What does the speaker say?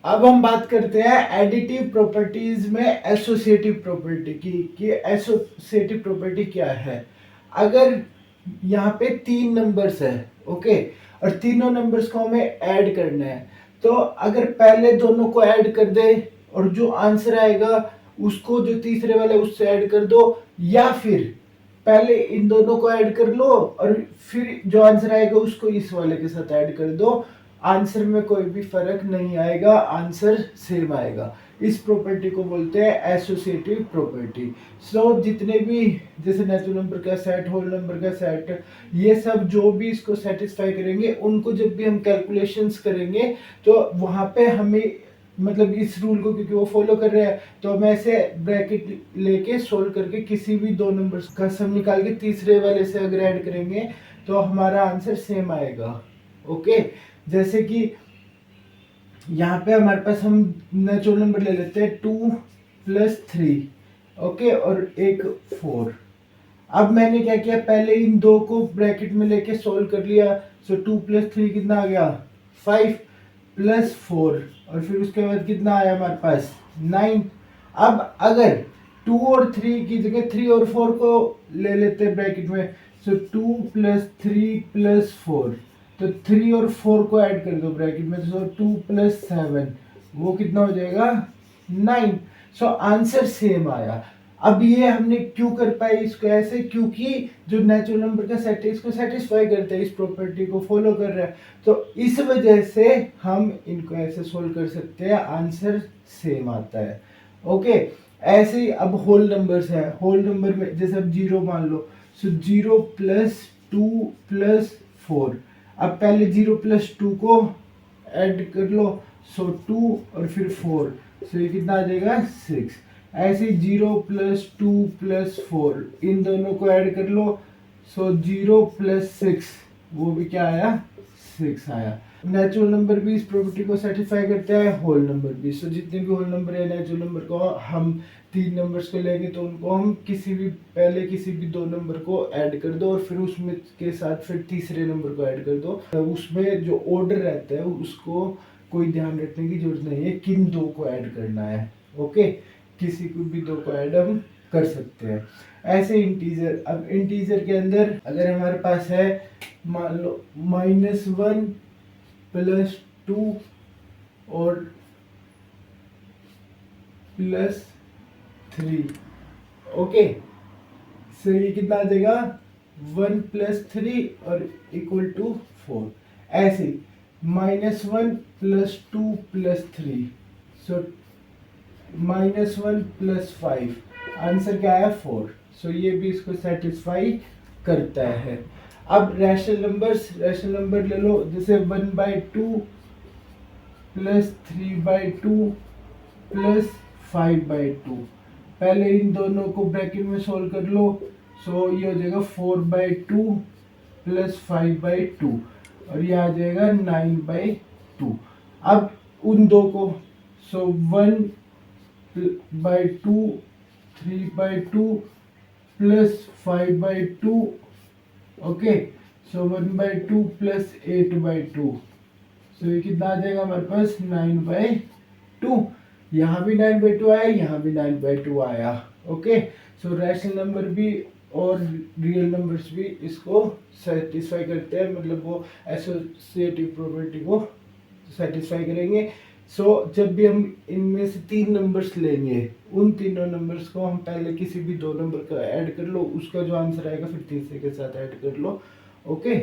अब हम बात करते हैं एडिटिव प्रॉपर्टीज में एसोसिएटिव प्रॉपर्टी की कि एसोसिएटिव प्रॉपर्टी क्या है। अगर यहाँ पे 3 नंबर्स है, ओके, और तीनों नंबर्स को हमें ऐड करना है, तो अगर पहले दोनों को ऐड कर दे और जो आंसर आएगा उसको जो तीसरे वाले उससे ऐड कर दो, या फिर पहले इन दोनों को ऐड कर लो और फिर जो आंसर आएगा उसको इस वाले के साथ ऐड कर दो, आंसर में कोई भी फर्क नहीं आएगा, आंसर सेम आएगा। इस प्रॉपर्टी को बोलते हैं एसोसिएटिव प्रॉपर्टी। सो जितने भी जैसे नेचुरल नंबर का सेट, होल नंबर का सेट, ये सब जो भी इसको सेटिस्फाई करेंगे, उनको जब भी हम कैलकुलेशंस करेंगे तो वहां पे हमें मतलब इस रूल को क्योंकि वो फॉलो कर रहे हैं तो हम ऐसे ब्रैकेट लेके सोल्व करके किसी भी दो नंबर्स का सम निकाल के तीसरे वाले से अगर ऐड करेंगे तो हमारा आंसर सेम आएगा। ओके, जैसे कि यहाँ पे हमारे पास हम नेचुरल नंबर ले लेते हैं 2+3, ओके, और एक 4। अब मैंने क्या किया, पहले इन दो को ब्रैकेट में लेके सोल्व कर लिया। सो 2+3 कितना आ गया 5+4, और फिर उसके बाद कितना आया हमारे पास 9। अब अगर 2 और 3 की जगह 3 और 4 को ले लेते हैं ब्रैकेट में, सो 2+3+4, तो 3 और 4 को ऐड कर दो ब्रैकेट में, सो 2+7, वो कितना हो जाएगा 9। सो आंसर सेम आया। अब ये हमने क्यों कर पाए इसको ऐसे, क्योंकि जो नेचुरल नंबर का सेट है इसको सेटिस्फाई करता है, इस प्रॉपर्टी को फॉलो कर रहा है, तो इस वजह से हम इनको ऐसे सोल्व कर सकते हैं, आंसर सेम आता है। ओके, ऐसे ही अब होल नंबर्स है, होल नंबर में जैसे अब 0 मान लो, सो 0+2+4, अब पहले 0+2 को ऐड कर लो, सो 2 और फिर 4, सो ये कितना आ जाएगा 6। ऐसे 0+2+4 इन दोनों को ऐड कर लो, सो 0+6, वो भी क्या आया 6 आया। नेचुरल नंबर भी इस प्रॉपर्टी को सेटिस्फाई करता है, होल नंबर भी। सो जितने भी होल नंबर है नेचुरल नंबर को हम 3 नंबर्स को लेंगे तो उनको हम पहले किसी भी 2 नंबर को ऐड कर दो और फिर उसमें के साथ फिर तीसरे नंबर को ऐड कर दो। तो उसमें जो ऑर्डर रहता है उसको कोई ध्यान रखने की जरूरत नहीं है, किन दो को ऐड करना है। ओके, किसी को भी दो को ऐड हम कर सकते हैं। ऐसे इंटीजर, अब इंटीजर के अंदर अगर हमारे पास है मान लो -1+2 और +3, ओके, सो ये कितना आ जाएगा 1+3 और = 4। ऐसे -1+2+3, सो -1+5, आंसर क्या आया 4। सो ये भी इसको सेटिस्फाई करता है। अब रैशनल नंबर ले लो, जैसे 1/2 +3/2 +5/2, पहले इन दोनों को ब्रैकेट में सोल्व कर लो, सो ये हो जाएगा 4/2 +5/2, और ये आ जाएगा 9/2। अब उन दो को, सो 1/2 3/2 +5/2, ओके, सो 1/2 +8/2, सो ये कितना आ जाएगा हमारे पास 9/2। यहाँ भी 9/2 आया, यहाँ भी 9/2 आया। ओके, सो रैशनल नंबर भी और रियल नंबर्स भी इसको सेटिस्फाई करते हैं, मतलब वो एसोसिएटिव प्रॉपर्टी को सेटिस्फाई करेंगे। सो जब भी हम इनमें से 3 नंबर्स लेंगे, उन तीनों नंबर्स को हम पहले किसी भी 2 नंबर का ऐड कर लो, उसका जो आंसर आएगा फिर तीसरे के साथ ऐड कर लो। ओके।